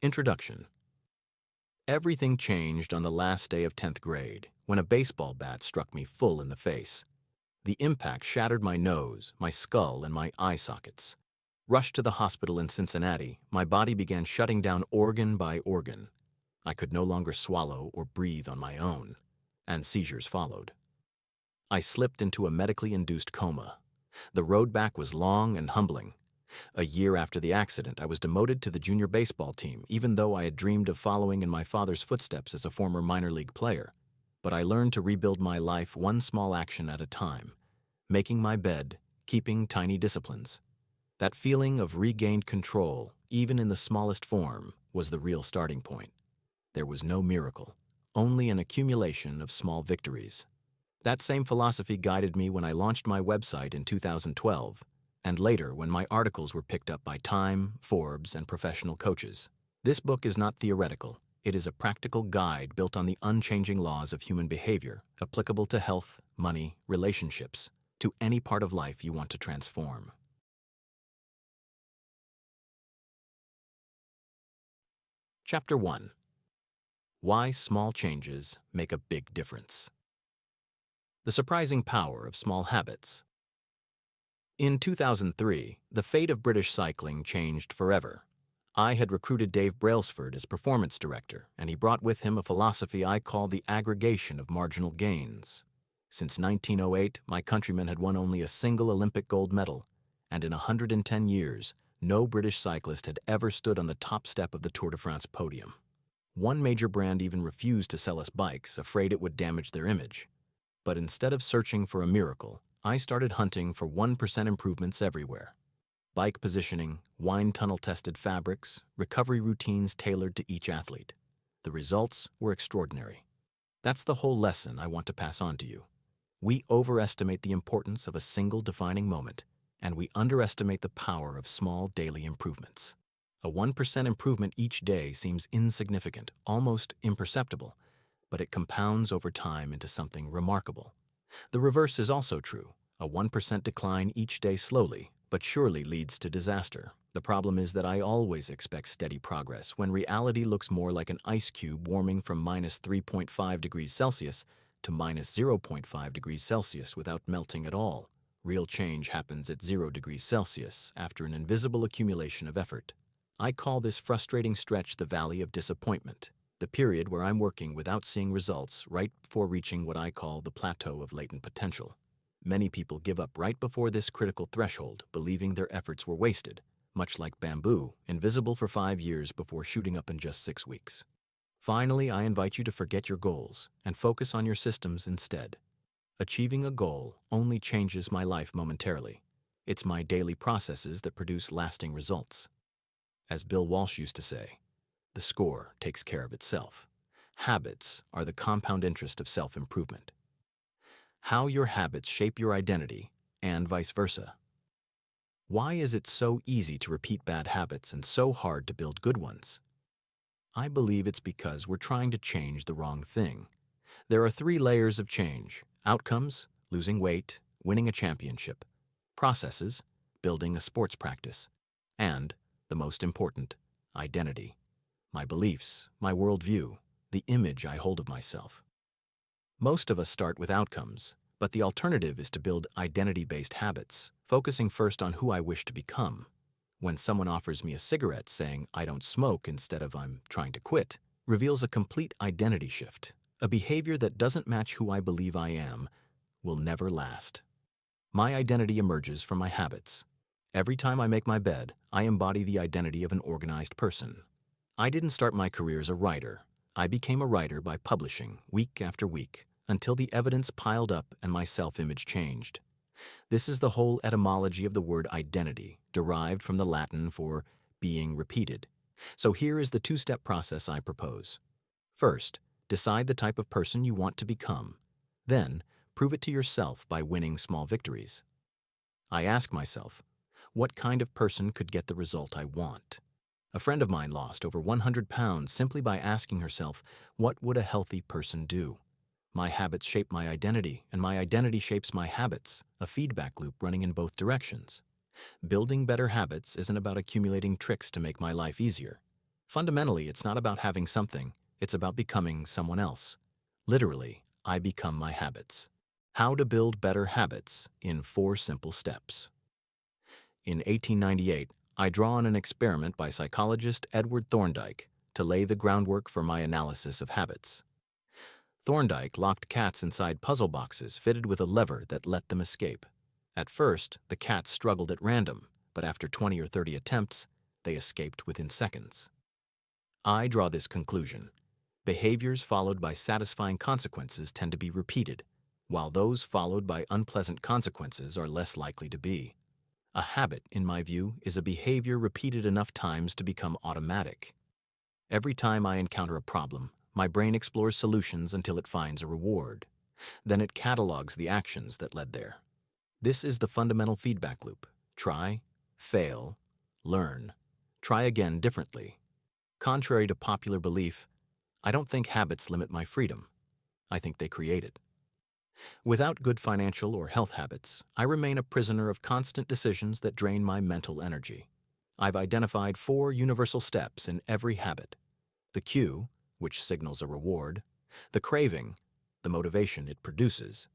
Introduction. Everything changed on the last day of 10th grade when a baseball bat struck me full in the face. The impact shattered my nose, my skull, and my eye sockets. Rushed to the hospital in Cincinnati, my body began shutting down organ by organ. I could no longer swallow or breathe on my own, and seizures followed. I slipped into a medically induced coma. The road back was long and humbling. A year after the accident, I was demoted to the junior baseball team, even though I had dreamed of following in my father's footsteps as a former minor league player. But I learned to rebuild my life one small action at a time, making my bed, keeping tiny disciplines. That feeling of regained control, even in the smallest form, was the real starting point. There was no miracle, only an accumulation of small victories. That same philosophy guided me when I launched my website in 2012, and later when my articles were picked up by Time, Forbes, and professional coaches. This book is not theoretical. It is a practical guide built on the unchanging laws of human behavior, applicable to health, money, relationships, to any part of life you want to transform. Chapter 1. Why Small Changes Make a Big Difference. The surprising power of small habits. In 2003, the fate of British cycling changed forever. I had recruited Dave Brailsford as performance director, and he brought with him a philosophy I call the aggregation of marginal gains. Since 1908, my countrymen had won only a single Olympic gold medal, and in 110 years, no British cyclist had ever stood on the top step of the Tour de France podium. One major brand even refused to sell us bikes, afraid it would damage their image. But instead of searching for a miracle, I started hunting for 1% improvements everywhere. Bike positioning, wind tunnel-tested fabrics, recovery routines tailored to each athlete. The results were extraordinary. That's the whole lesson I want to pass on to you. We overestimate the importance of a single defining moment, and we underestimate the power of small daily improvements. A 1% improvement each day seems insignificant, almost imperceptible, but it compounds over time into something remarkable. The reverse is also true. A 1% decline each day slowly, but surely leads to disaster. The problem is that I always expect steady progress when reality looks more like an ice cube warming from minus 3.5 degrees Celsius to minus 0.5 degrees Celsius without melting at all. Real change happens at 0 degrees Celsius after an invisible accumulation of effort. I call this frustrating stretch the valley of disappointment, the period where I'm working without seeing results right before reaching what I call the plateau of latent potential. Many people give up right before this critical threshold, believing their efforts were wasted, much like bamboo, invisible for 5 years before shooting up in just 6 weeks. Finally, I invite you to forget your goals and focus on your systems instead. Achieving a goal only changes my life momentarily. It's my daily processes that produce lasting results. As Bill Walsh used to say, the score takes care of itself. Habits are the compound interest of self-improvement. How your habits shape your identity, and vice versa. Why is it so easy to repeat bad habits and so hard to build good ones? I believe it's because we're trying to change the wrong thing. There are 3 layers of change: outcomes, losing weight, winning a championship; processes, building a sports practice; and, the most important, identity. My beliefs, my worldview, the image I hold of myself. Most of us start with outcomes, but the alternative is to build identity-based habits, focusing first on who I wish to become. When someone offers me a cigarette saying I don't smoke instead of I'm trying to quit, reveals a complete identity shift. A behavior that doesn't match who I believe I am will never last. My identity emerges from my habits. Every time I make my bed, I embody the identity of an organized person. I didn't start my career as a writer. I became a writer by publishing, week after week, until the evidence piled up and my self-image changed. This is the whole etymology of the word identity, derived from the Latin for being repeated. So here is the 2-step process I propose. First, decide the type of person you want to become. Then, prove it to yourself by winning small victories. I ask myself, what kind of person could get the result I want? A friend of mine lost over 100 pounds simply by asking herself, what would a healthy person do? My habits shape my identity, and my identity shapes my habits, a feedback loop running in both directions. Building better habits isn't about accumulating tricks to make my life easier. Fundamentally, it's not about having something, it's about becoming someone else. Literally, I become my habits. How to build better habits in 4 simple steps. In 1898, I draw on an experiment by psychologist Edward Thorndike to lay the groundwork for my analysis of habits. Thorndike locked cats inside puzzle boxes fitted with a lever that let them escape. At first, the cats struggled at random, but after 20 or 30 attempts, they escaped within seconds. I draw this conclusion. Behaviors followed by satisfying consequences tend to be repeated, while those followed by unpleasant consequences are less likely to be. A habit, in my view, is a behavior repeated enough times to become automatic. Every time I encounter a problem, my brain explores solutions until it finds a reward. Then it catalogs the actions that led there. This is the fundamental feedback loop. Try, fail, learn, try again differently. Contrary to popular belief, I don't think habits limit my freedom. I think they create it. Without good financial or health habits, I remain a prisoner of constant decisions that drain my mental energy. I've identified 4 universal steps in every habit. The cue, which signals a reward, the craving, the motivation it produces,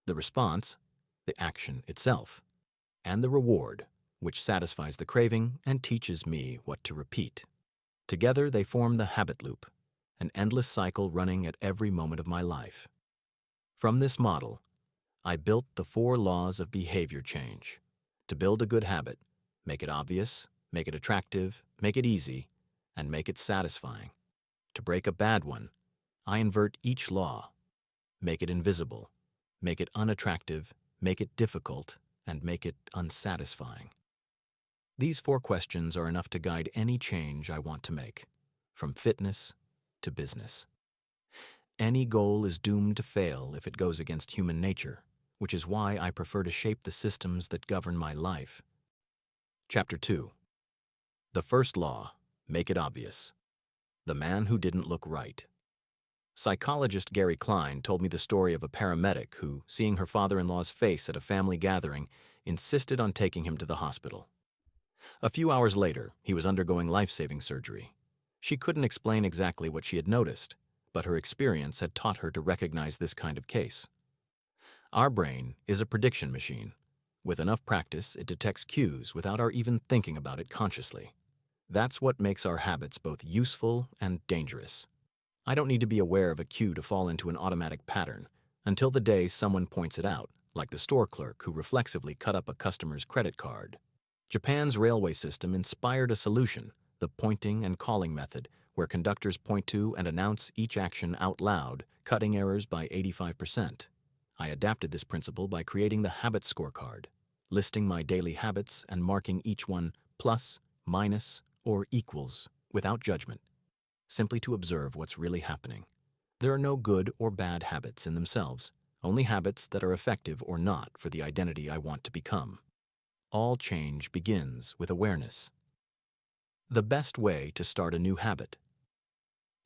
the response, the action itself, and the reward, which satisfies the craving and teaches me what to repeat. Together they form the habit loop, an endless cycle running at every moment of my life. From this model, I built the 4 laws of behavior change. To build a good habit, make it obvious, make it attractive, make it easy, and make it satisfying. To break a bad one, I invert each law. Make it invisible, make it unattractive, make it difficult, and make it unsatisfying. These 4 questions are enough to guide any change I want to make, from fitness to business. Any goal is doomed to fail if it goes against human nature, which is why I prefer to shape the systems that govern my life. Chapter 2. The first law, make it obvious. The man who didn't look right. Psychologist Gary Klein told me the story of a paramedic who, seeing her father-in-law's face at a family gathering, insisted on taking him to the hospital. A few hours later, he was undergoing life-saving surgery. She couldn't explain exactly what she had noticed, but her experience had taught her to recognize this kind of case. Our brain is a prediction machine. With enough practice, it detects cues without our even thinking about it consciously. That's what makes our habits both useful and dangerous. I don't need to be aware of a cue to fall into an automatic pattern until the day someone points it out, like the store clerk who reflexively cut up a customer's credit card. Japan's railway system inspired a solution, the pointing and calling method, where conductors point to and announce each action out loud, cutting errors by 85%. I adapted this principle by creating the habit scorecard, listing my daily habits and marking each one plus, minus, or equals without judgment, simply to observe what's really happening. There are no good or bad habits in themselves, only habits that are effective or not for the identity I want to become. All change begins with awareness. The best way to start a new habit.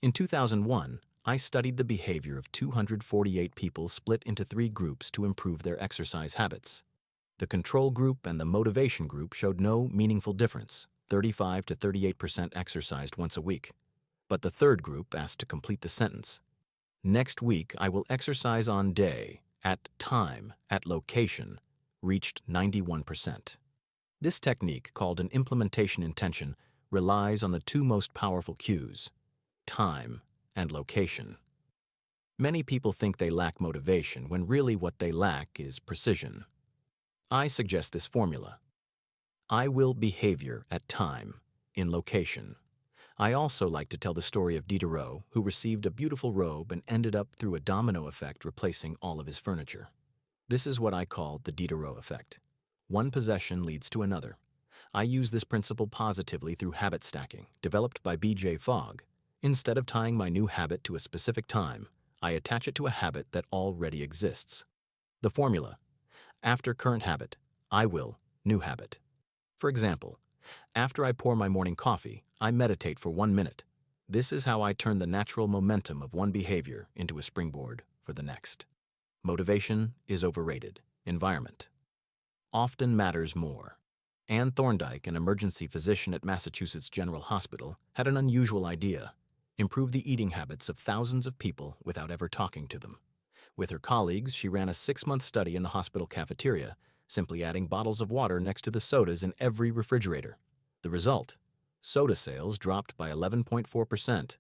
In 2001, I studied the behavior of 248 people split into 3 groups to improve their exercise habits. The control group and the motivation group showed no meaningful difference, 35 to 38% exercised once a week. But the third group asked to complete the sentence. Next week, I will exercise on day, at time, at location, reached 91%. This technique, called an implementation intention, relies on the 2 most powerful cues, time and location. Many people think they lack motivation when really what they lack is precision. I suggest this formula. I will behavior at time, in location. I also like to tell the story of Diderot, who received a beautiful robe and ended up through a domino effect replacing all of his furniture. This is what I call the Diderot effect. One possession leads to another. I use this principle positively through habit stacking, developed by B.J. Fogg. Instead of tying my new habit to a specific time, I attach it to a habit that already exists. The formula: after current habit, I will, new habit. For example, after I pour my morning coffee, I meditate for 1 minute. This is how I turn the natural momentum of one behavior into a springboard for the next. Motivation is overrated. Environment often matters more. Anne Thorndike, an emergency physician at Massachusetts General Hospital, had an unusual idea: improve the eating habits of thousands of people without ever talking to them. With her colleagues, she ran a 6-month study in the hospital cafeteria, simply adding bottles of water next to the sodas in every refrigerator. The result: soda sales dropped by 11.4%.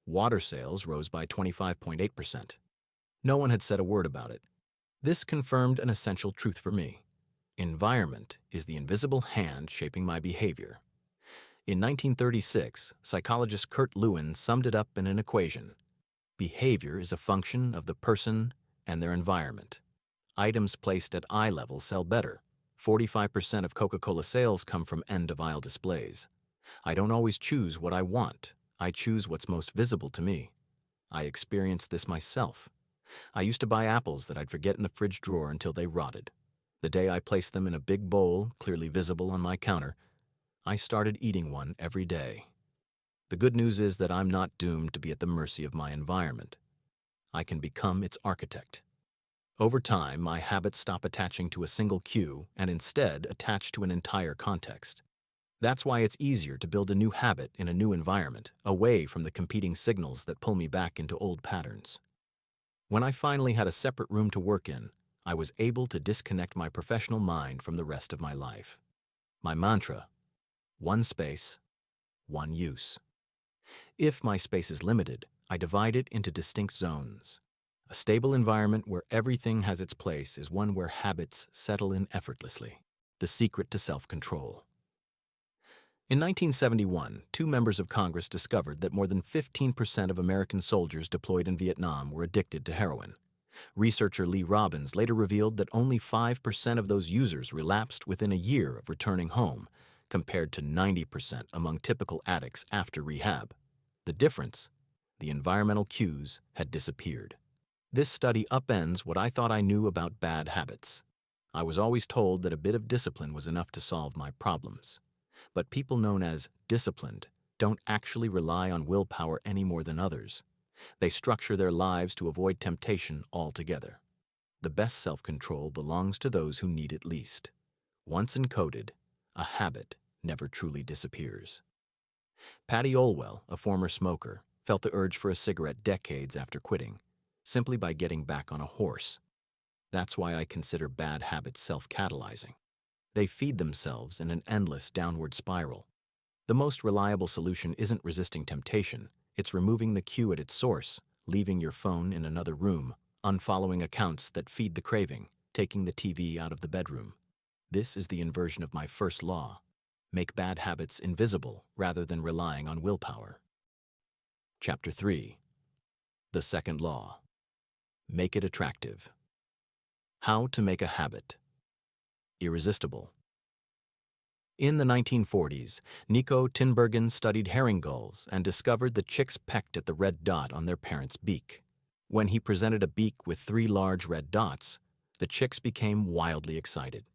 Water sales rose by 25.8%. No one had said a word about it. This confirmed an essential truth for me. Environment is the invisible hand shaping my behavior. In 1936, psychologist Kurt Lewin summed it up in an equation: behavior is a function of the person and their environment. Items placed at eye level sell better. 45% of Coca-Cola sales come from end-of-aisle displays. I don't always choose what I want. I choose what's most visible to me. I experienced this myself. I used to buy apples that I'd forget in the fridge drawer until they rotted. The day I placed them in a big bowl, clearly visible on my counter, I started eating one every day. The good news is that I'm not doomed to be at the mercy of my environment. I can become its architect. Over time, my habits stop attaching to a single cue and instead attach to an entire context. That's why it's easier to build a new habit in a new environment, away from the competing signals that pull me back into old patterns. When I finally had a separate room to work in, I was able to disconnect my professional mind from the rest of my life. My mantra: one space, one use. If my space is limited, I divide it into distinct zones. A stable environment where everything has its place is one where habits settle in effortlessly. The secret to self-control. In 1971, 2 members of Congress discovered that more than 15% of American soldiers deployed in Vietnam were addicted to heroin. Researcher Lee Robbins later revealed that only 5% of those users relapsed within a year of returning home, compared to 90% among typical addicts after rehab. The difference: the environmental cues had disappeared. This study upends what I thought I knew about bad habits. I was always told that a bit of discipline was enough to solve my problems. But people known as disciplined don't actually rely on willpower any more than others. They structure their lives to avoid temptation altogether. The best self-control belongs to those who need it least. Once encoded, a habit never truly disappears. Patty Olwell, a former smoker, felt the urge for a cigarette decades after quitting, simply by getting back on a horse. That's why I consider bad habits self-catalyzing. They feed themselves in an endless downward spiral. The most reliable solution isn't resisting temptation, it's removing the cue at its source, leaving your phone in another room, unfollowing accounts that feed the craving, taking the TV out of the bedroom. This is the inversion of my first law: make bad habits invisible rather than relying on willpower. Chapter 3. The second law. Make it attractive. How to make a habit irresistible. In the 1940s, Nico Tinbergen studied herring gulls and discovered the chicks pecked at the red dot on their parents' beak. When he presented a beak with 3 large red dots, the chicks became wildly excited.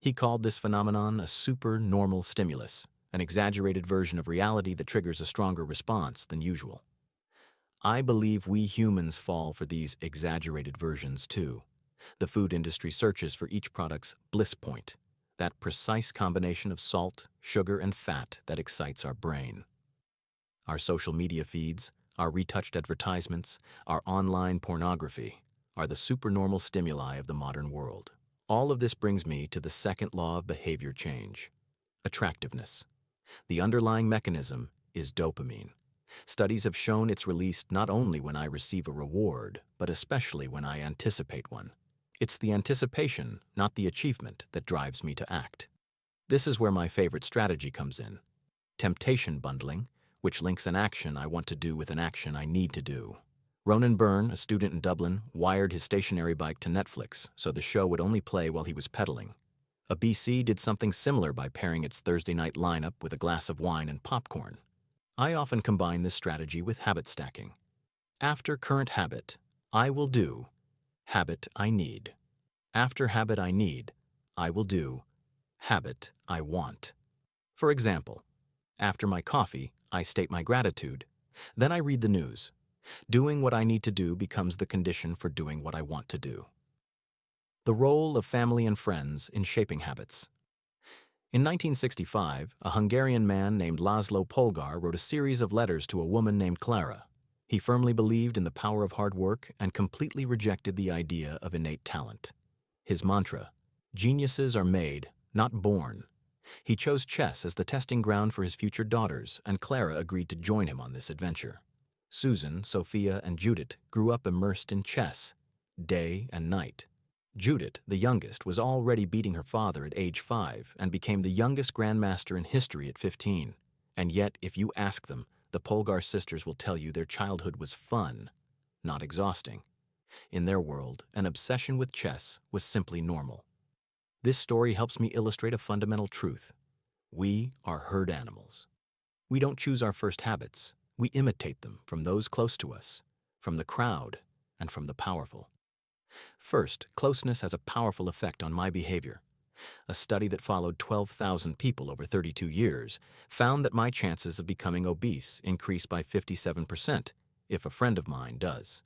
He called this phenomenon a supernormal stimulus, an exaggerated version of reality that triggers a stronger response than usual. I believe we humans fall for these exaggerated versions too. The food industry searches for each product's bliss point, that precise combination of salt, sugar, and fat that excites our brain. Our social media feeds, our retouched advertisements, our online pornography are the supernormal stimuli of the modern world. All of this brings me to the second law of behavior change: attractiveness. The underlying mechanism is dopamine. Studies have shown it's released not only when I receive a reward, but especially when I anticipate one. It's the anticipation, not the achievement, that drives me to act. This is where my favorite strategy comes in: temptation bundling, which links an action I want to do with an action I need to do. Ronan Byrne, a student in Dublin, wired his stationary bike to Netflix so the show would only play while he was pedaling. A BC did something similar by pairing its Thursday night lineup with a glass of wine and popcorn. I often combine this strategy with habit stacking. After current habit, I will do habit I need. After habit I need, I will do habit I want. For example, after my coffee, I state my gratitude. Then I read the news. Doing what I need to do becomes the condition for doing what I want to do. The role of family and friends in shaping habits. In 1965, a Hungarian man named Laszlo Polgár wrote a series of letters to a woman named Clara. He firmly believed in the power of hard work and completely rejected the idea of innate talent. His mantra, "Geniuses are made, not born." He chose chess as the testing ground for his future daughters, and Clara agreed to join him on this adventure. Susan, Sophia, and Judith grew up immersed in chess, day and night. Judith, the youngest, was already beating her father at age 5 and became the youngest grandmaster in history at 15. And yet, if you ask them, the Polgar sisters will tell you their childhood was fun, not exhausting. In their world, an obsession with chess was simply normal. This story helps me illustrate a fundamental truth. We are herd animals. We don't choose our first habits. We imitate them from those close to us, from the crowd, and from the powerful. First, closeness has a powerful effect on my behavior. A study that followed 12,000 people over 32 years found that my chances of becoming obese increase by 57% if a friend of mine does.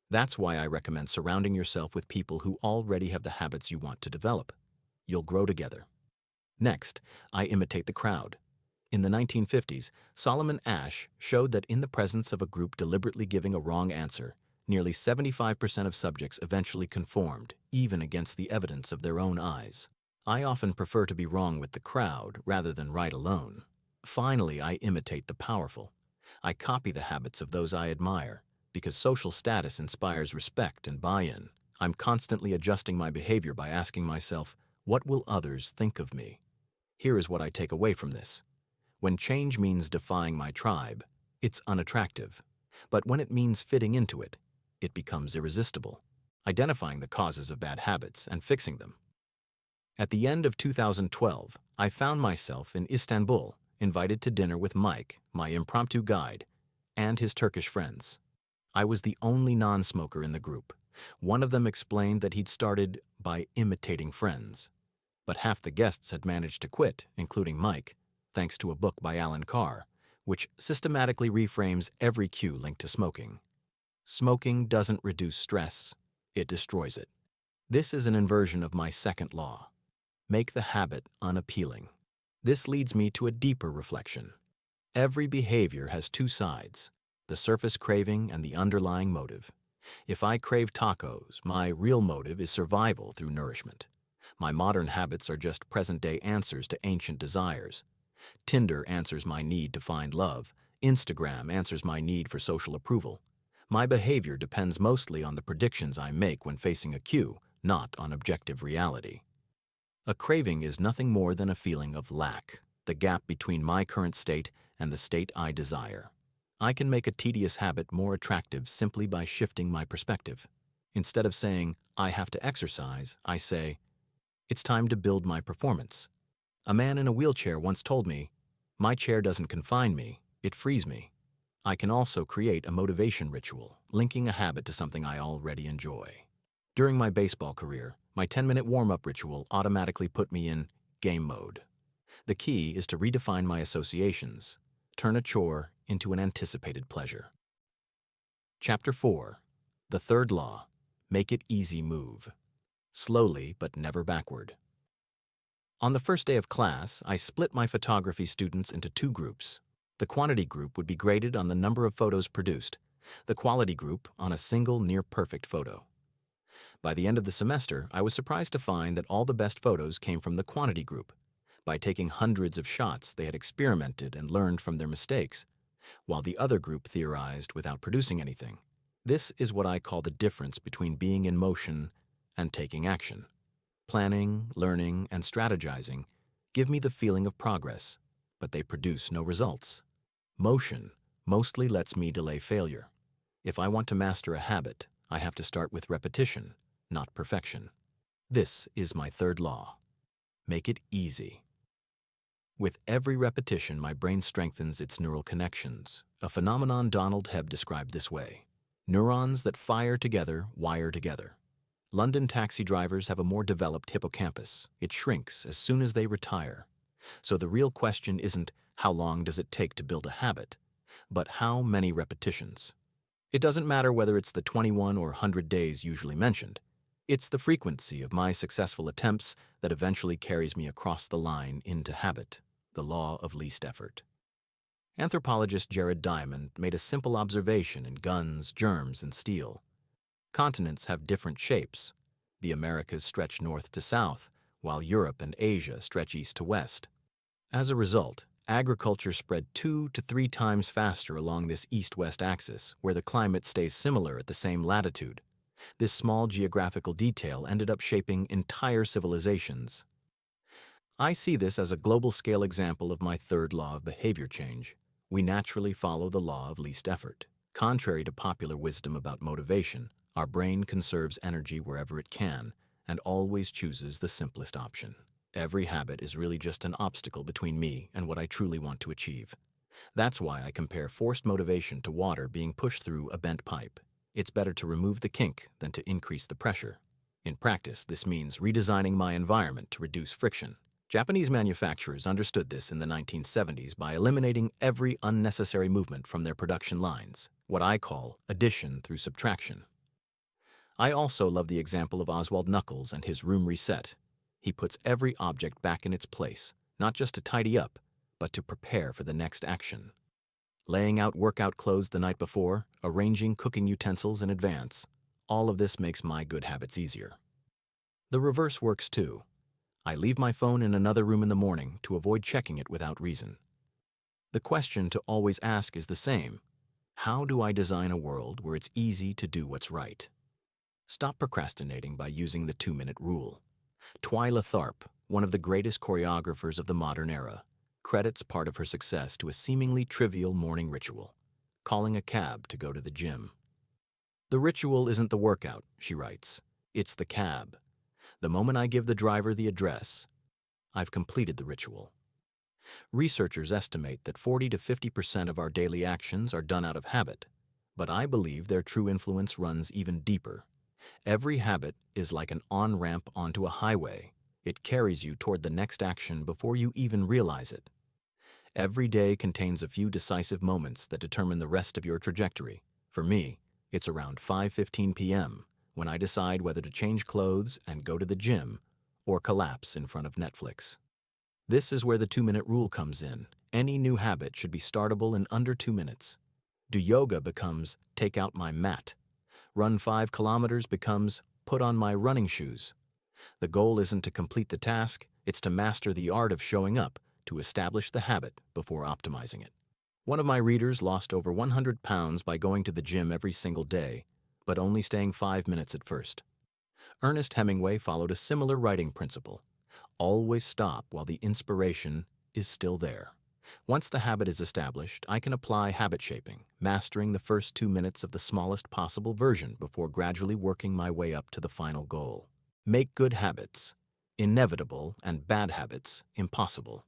That's why I recommend surrounding yourself with people who already have the habits you want to develop. You'll grow together. Next, I imitate the crowd. In the 1950s, Solomon Asch showed that in the presence of a group deliberately giving a wrong answer, nearly 75% of subjects eventually conformed, even against the evidence of their own eyes. I often prefer to be wrong with the crowd rather than right alone. Finally, I imitate the powerful. I copy the habits of those I admire, because social status inspires respect and buy-in. I'm constantly adjusting my behavior by asking myself, what will others think of me? Here is what I take away from this. When change means defying my tribe, it's unattractive. But when it means fitting into it, it becomes irresistible. Identifying the causes of bad habits and fixing them. At the end of 2012, I found myself in Istanbul, invited to dinner with Mike, my impromptu guide, and his Turkish friends. I was the only non-smoker in the group. One of them explained that he'd started by imitating friends. But half the guests had managed to quit, including Mike, thanks to a book by Alan Carr, which systematically reframes every cue linked to smoking. Smoking doesn't reduce stress, it destroys it. This is an inversion of my second law. Make the habit unappealing. This leads me to a deeper reflection. Every behavior has two sides, the surface craving and the underlying motive. If I crave tacos, my real motive is survival through nourishment. My modern habits are just present-day answers to ancient desires. Tinder answers my need to find love. Instagram answers my need for social approval. My behavior depends mostly on the predictions I make when facing a cue, not on objective reality. A craving is nothing more than a feeling of lack, the gap between my current state and the state I desire. I can make a tedious habit more attractive simply by shifting my perspective. Instead of saying, I have to exercise, I say, it's time to build my performance. A man in a wheelchair once told me, my chair doesn't confine me, it frees me. I can also create a motivation ritual, linking a habit to something I already enjoy. During my baseball career, my 10-minute warm-up ritual automatically put me in game mode. The key is to redefine my associations, turn a chore into an anticipated pleasure. Chapter 4. The third law. Make it easy move. Slowly but never backward. On the first day of class, I split my photography students into two groups. The quantity group would be graded on the number of photos produced, the quality group on a single near-perfect photo. By the end of the semester, I was surprised to find that all the best photos came from the quantity group. By taking hundreds of shots, they had experimented and learned from their mistakes, while the other group theorized without producing anything. This is what I call the difference between being in motion and taking action. Planning, learning, and strategizing give me the feeling of progress, but they produce no results. Motion mostly lets me delay failure. If I want to master a habit, I have to start with repetition, not perfection. This is my third law. Make it easy. With every repetition, my brain strengthens its neural connections, a phenomenon Donald Hebb described this way. Neurons that fire together wire together. London taxi drivers have a more developed hippocampus. It shrinks as soon as they retire. So the real question isn't how long does it take to build a habit, but how many repetitions. It doesn't matter whether it's the 21 or 100 days usually mentioned. It's the frequency of my successful attempts that eventually carries me across the line into habit, the law of least effort. Anthropologist Jared Diamond made a simple observation in Guns, Germs, and Steel. Continents have different shapes. The Americas stretch north to south, while Europe and Asia stretch east to west. As a result, agriculture spread 2 to 3 times faster along this east-west axis, where the climate stays similar at the same latitude. This small geographical detail ended up shaping entire civilizations. I see this as a global-scale example of my third law of behavior change. We naturally follow the law of least effort. Contrary to popular wisdom about motivation, our brain conserves energy wherever it can and always chooses the simplest option. Every habit is really just an obstacle between me and what I truly want to achieve. That's why I compare forced motivation to water being pushed through a bent pipe. It's better to remove the kink than to increase the pressure. In practice, this means redesigning my environment to reduce friction. Japanese manufacturers understood this in the 1970s by eliminating every unnecessary movement from their production lines, what I call addition through subtraction. I also love the example of Oswald Knuckles and his room reset. He puts every object back in its place, not just to tidy up, but to prepare for the next action. Laying out workout clothes the night before, arranging cooking utensils in advance, all of this makes my good habits easier. The reverse works too. I leave my phone in another room in the morning to avoid checking it without reason. The question to always ask is the same. How do I design a world where it's easy to do what's right? Stop procrastinating by using the 2-minute rule. Twyla Tharp, one of the greatest choreographers of the modern era, credits part of her success to a seemingly trivial morning ritual, calling a cab to go to the gym. The ritual isn't the workout, she writes. It's the cab. The moment I give the driver the address, I've completed the ritual. Researchers estimate that 40 to 50% of our daily actions are done out of habit, but I believe their true influence runs even deeper. Every habit is like an on-ramp onto a highway. It carries you toward the next action before you even realize it. Every day contains a few decisive moments that determine the rest of your trajectory. For me, it's around 5:15 p.m. when I decide whether to change clothes and go to the gym or collapse in front of Netflix. This is where the 2-minute rule comes in. Any new habit should be startable in under 2 minutes. Do yoga becomes take out my mat. Run 5 kilometers becomes put on my running shoes. The goal isn't to complete the task, it's to master the art of showing up, to establish the habit before optimizing it. One of my readers lost over 100 pounds by going to the gym every single day, but only staying 5 minutes at first. Ernest Hemingway followed a similar writing principle. Always stop while the inspiration is still there. Once the habit is established, I can apply habit shaping, mastering the first 2 minutes of the smallest possible version before gradually working my way up to the final goal. Make good habits inevitable and bad habits impossible.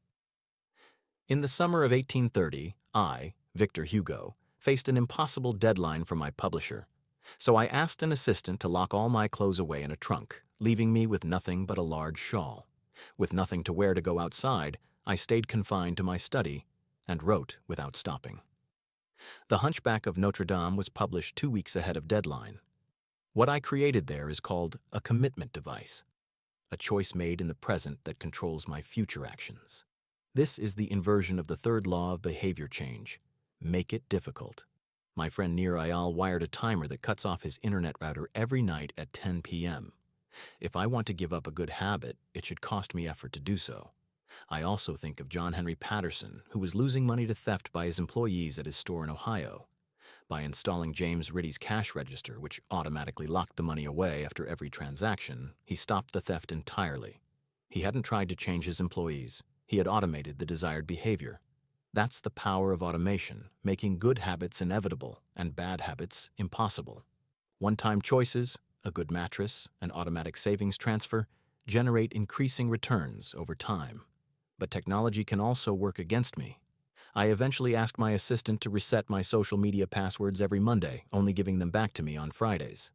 In the summer of 1830, I, Victor Hugo, faced an impossible deadline from my publisher. So I asked an assistant to lock all my clothes away in a trunk, leaving me with nothing but a large shawl. With nothing to wear to go outside, I stayed confined to my study and wrote without stopping. The Hunchback of Notre Dame was published 2 weeks ahead of deadline. What I created there is called a commitment device, a choice made in the present that controls my future actions. This is the inversion of the third law of behavior change. Make it difficult. My friend Nir Ayal wired a timer that cuts off his internet router every night at 10 p.m. If I want to give up a good habit, it should cost me effort to do so. I also think of John Henry Patterson, who was losing money to theft by his employees at his store in Ohio. By installing James Ritty's cash register, which automatically locked the money away after every transaction, he stopped the theft entirely. He hadn't tried to change his employees. He had automated the desired behavior. That's the power of automation, making good habits inevitable and bad habits impossible. One-time choices, a good mattress, and automatic savings transfer generate increasing returns over time. But technology can also work against me. I eventually asked my assistant to reset my social media passwords every Monday, only giving them back to me on Fridays.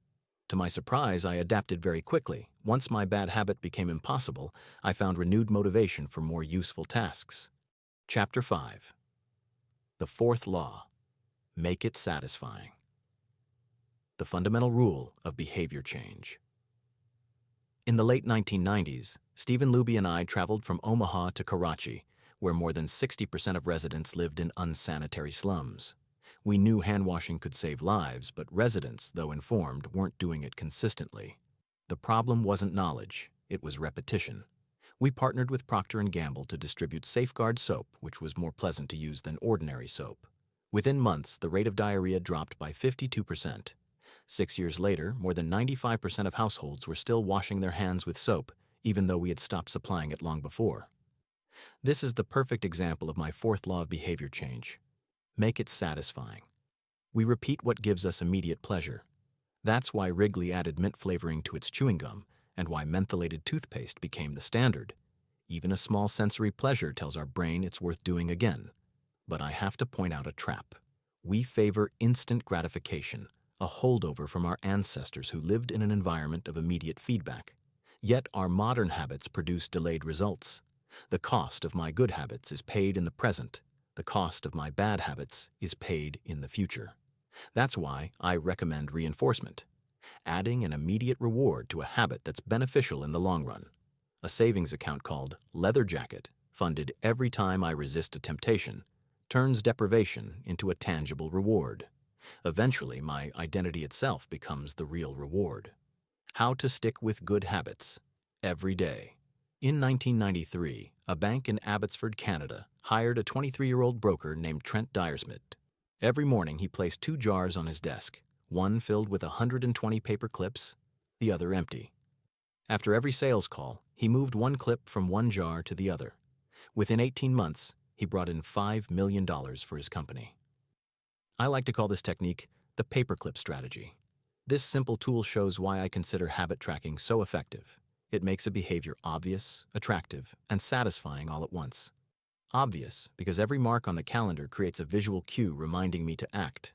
To my surprise, I adapted very quickly. Once my bad habit became impossible, I found renewed motivation for more useful tasks. Chapter 5. The fourth law. Make it satisfying. The fundamental rule of behavior change. In the late 1990s, Stephen Luby and I traveled from Omaha to Karachi, where more than 60% of residents lived in unsanitary slums. We knew hand-washing could save lives, but residents, though informed, weren't doing it consistently. The problem wasn't knowledge, it was repetition. We partnered with Procter & Gamble to distribute Safeguard soap, which was more pleasant to use than ordinary soap. Within months, the rate of diarrhea dropped by 52%. 6 years later, more than 95% of households were still washing their hands with soap, even though we had stopped supplying it long before. This is the perfect example of my fourth law of behavior change. Make it satisfying. We repeat what gives us immediate pleasure. That's why Wrigley added mint flavoring to its chewing gum, and why mentholated toothpaste became the standard. Even a small sensory pleasure tells our brain it's worth doing again. But I have to point out a trap. We favor instant gratification, a holdover from our ancestors who lived in an environment of immediate feedback. Yet our modern habits produce delayed results. The cost of my good habits is paid in the present. The cost of my bad habits is paid in the future. That's why I recommend reinforcement, adding an immediate reward to a habit that's beneficial in the long run. A savings account called Leather Jacket, funded every time I resist a temptation, turns deprivation into a tangible reward. Eventually, my identity itself becomes the real reward. How to stick with good habits every day. In 1993, a bank in Abbotsford, Canada, hired a 23-year-old broker named Trent Dyersmith. Every morning, he placed 2 jars on his desk, one filled with 120 paper clips, the other empty. After every sales call, he moved one clip from one jar to the other. Within 18 months, he brought in $5 million for his company. I like to call this technique the paperclip strategy. This simple tool shows why I consider habit tracking so effective. It makes a behavior obvious, attractive, and satisfying all at once. Obvious, because every mark on the calendar creates a visual cue reminding me to act.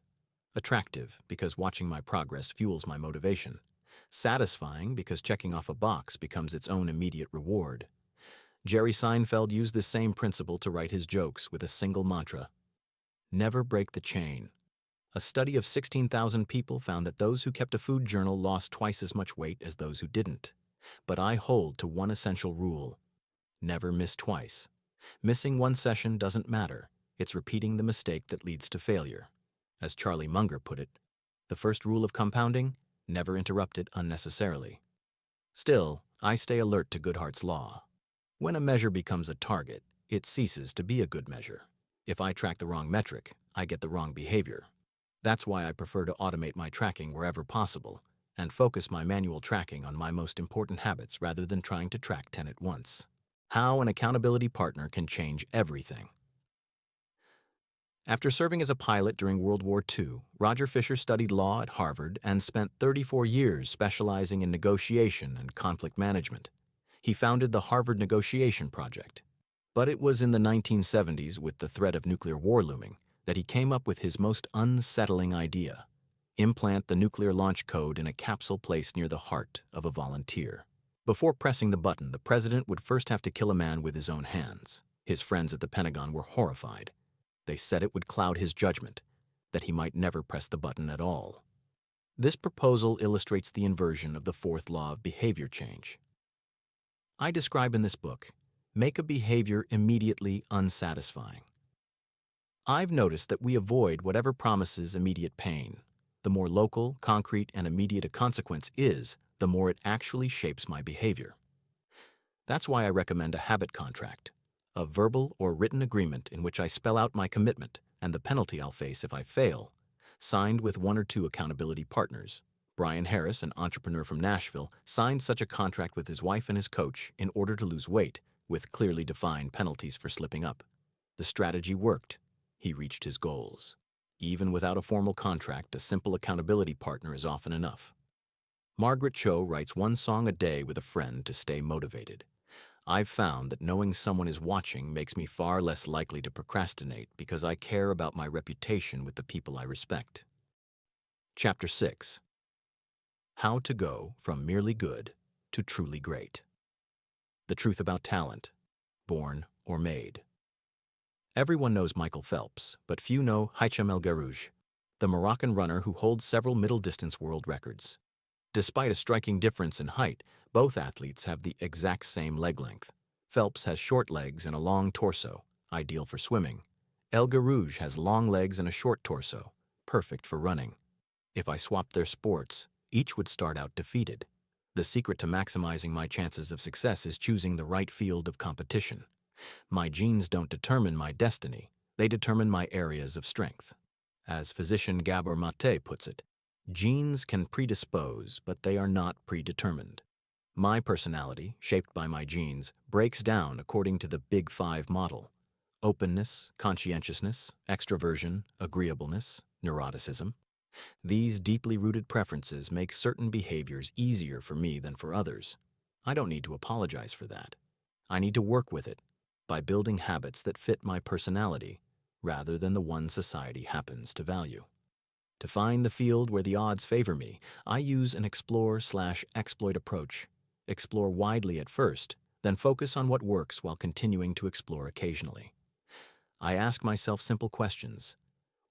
Attractive, because watching my progress fuels my motivation. Satisfying, because checking off a box becomes its own immediate reward. Jerry Seinfeld used this same principle to write his jokes with a single mantra: never break the chain. A study of 16,000 people found that those who kept a food journal lost twice as much weight as those who didn't. But I hold to one essential rule: never miss twice. Missing one session doesn't matter. It's repeating the mistake that leads to failure. As Charlie Munger put it, the first rule of compounding: never interrupt it unnecessarily. Still, I stay alert to Goodhart's law. When a measure becomes a target, it ceases to be a good measure. If I track the wrong metric, I get the wrong behavior. That's why I prefer to automate my tracking wherever possible and focus my manual tracking on my most important habits rather than trying to track 10 at once. How an accountability partner can change everything. After serving as a pilot during World War II, Roger Fisher studied law at Harvard and spent 34 years specializing in negotiation and conflict management. He founded the Harvard Negotiation Project. But it was in the 1970s, with the threat of nuclear war looming, that he came up with his most unsettling idea: implant the nuclear launch code in a capsule placed near the heart of a volunteer. Before pressing the button, the president would first have to kill a man with his own hands. His friends at the Pentagon were horrified. They said it would cloud his judgment, that he might never press the button at all. This proposal illustrates the inversion of the fourth law of behavior change. I describe in this book: make a behavior immediately unsatisfying. I've noticed that we avoid whatever promises immediate pain. The more local, concrete, and immediate a consequence is, the more it actually shapes my behavior. That's why I recommend a habit contract, a verbal or written agreement in which I spell out my commitment and the penalty I'll face if I fail, signed with 1 or 2 accountability partners. Brian Harris, an entrepreneur from Nashville, signed such a contract with his wife and his coach in order to lose weight, with clearly defined penalties for slipping up. The strategy worked. He reached his goals. Even without a formal contract, a simple accountability partner is often enough. Margaret Cho writes 1 song a day with a friend to stay motivated. I've found that knowing someone is watching makes me far less likely to procrastinate because I care about my reputation with the people I respect. Chapter 6. How to go from merely good to truly great. The truth about talent, born or made. Everyone knows Michael Phelps, but few know Hicham El Guerrouj, the Moroccan runner who holds several middle-distance world records. Despite a striking difference in height, Both athletes have the exact same leg length. Phelps has short legs and a long torso, ideal for swimming. Elga Rouge has long legs and a short torso, perfect for running. If I swapped their sports, each would start out defeated. The secret to maximizing my chances of success is choosing the right field of competition. My genes don't determine my destiny, they determine my areas of strength. As physician Gabor Mate puts it, genes can predispose, but they are not predetermined. My personality, shaped by my genes, breaks down according to the Big Five model: openness, conscientiousness, extroversion, agreeableness, neuroticism. These deeply rooted preferences make certain behaviors easier for me than for others. I don't need to apologize for that. I need to work with it by building habits that fit my personality rather than the one society happens to value. To find the field where the odds favor me, I use an explore/exploit approach. Explore widely at first, then focus on what works while continuing to explore occasionally. I ask myself simple questions.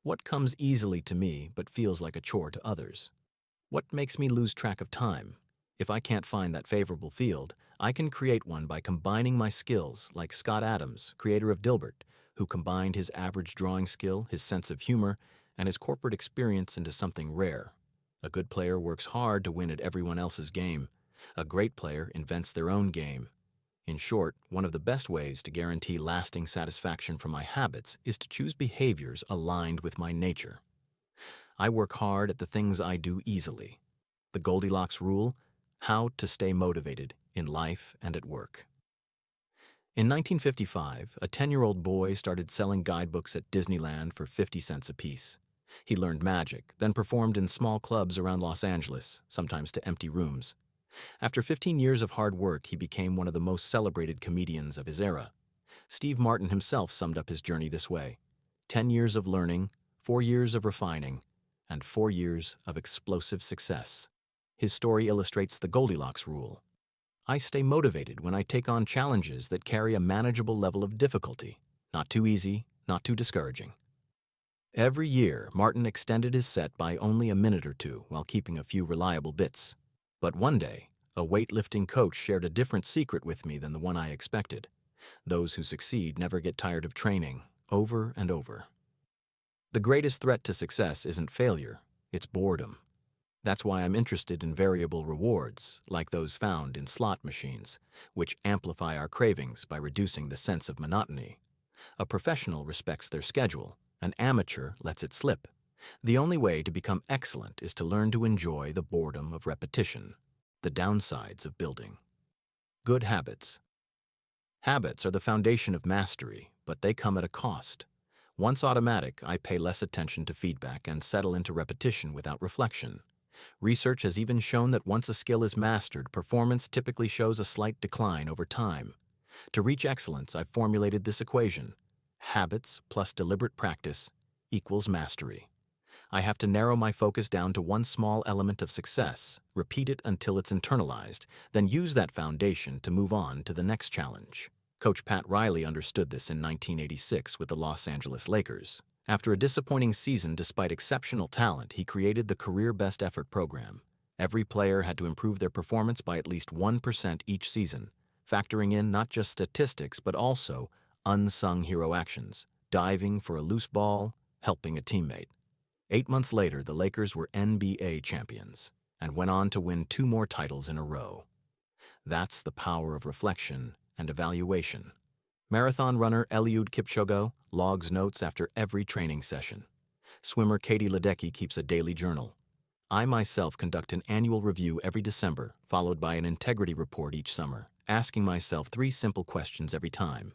What comes easily to me but feels like a chore to others? What makes me lose track of time? If I can't find that favorable field, I can create one by combining my skills, like Scott Adams, creator of Dilbert, who combined his average drawing skill, his sense of humor, and his corporate experience into something rare. A good player works hard to win at everyone else's game. A great player invents their own game. In short, one of the best ways to guarantee lasting satisfaction from my habits is to choose behaviors aligned with my nature. I work hard at the things I do easily. The Goldilocks rule: how to stay motivated in life and at work. In 1955, a 10-year-old boy started selling guidebooks at Disneyland for 50 cents apiece. He learned magic, then performed in small clubs around Los Angeles, sometimes to empty rooms. After 15 years of hard work, he became one of the most celebrated comedians of his era. Steve Martin himself summed up his journey this way: 10 years of learning, 4 years of refining, and 4 years of explosive success. His story illustrates the Goldilocks rule. I stay motivated when I take on challenges that carry a manageable level of difficulty, not too easy, not too discouraging. Every year, Martin extended his set by only a minute or two while keeping a few reliable bits. But one day, a weightlifting coach shared a different secret with me than the one I expected. Those who succeed never get tired of training, over and over. The greatest threat to success isn't failure, it's boredom. That's why I'm interested in variable rewards, like those found in slot machines, which amplify our cravings by reducing the sense of monotony. A professional respects their schedule, an amateur lets it slip. The only way to become excellent is to learn to enjoy the boredom of repetition. The downsides of building good habits. Habits are the foundation of mastery, but they come at a cost. Once automatic, I pay less attention to feedback and settle into repetition without reflection. Research has even shown that once a skill is mastered, performance typically shows a slight decline over time. To reach excellence, I've formulated this equation: habits plus deliberate practice equals mastery. I have to narrow my focus down to one small element of success, repeat it until it's internalized, then use that foundation to move on to the next challenge. Coach Pat Riley understood this in 1986 with the Los Angeles Lakers. After a disappointing season despite exceptional talent, he created the Career Best Effort program. Every player had to improve their performance by at least 1% each season, factoring in not just statistics but also unsung hero actions: diving for a loose ball, helping a teammate. 8 months later, the Lakers were NBA champions and went on to win 2 more titles in a row. That's the power of reflection and evaluation. Marathon runner Eliud Kipchoge logs notes after every training session. Swimmer Katie Ledecky keeps a daily journal. I myself conduct an annual review every December, followed by an integrity report each summer, asking myself 3 simple questions every time.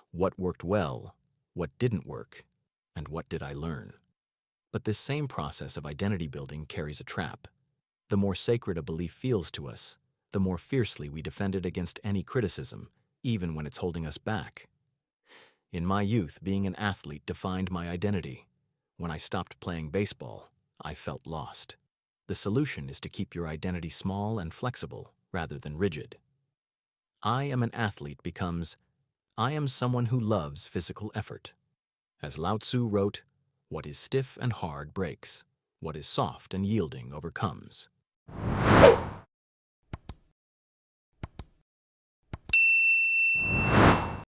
What worked well? What didn't work? And what did I learn? But this same process of identity building carries a trap. The more sacred a belief feels to us, the more fiercely we defend it against any criticism, even when it's holding us back. In my youth, being an athlete defined my identity. When I stopped playing baseball, I felt lost. The solution is to keep your identity small and flexible rather than rigid. I am an athlete becomes, I am someone who loves physical effort. As Lao Tzu wrote, "What is stiff and hard breaks. What is soft and yielding overcomes."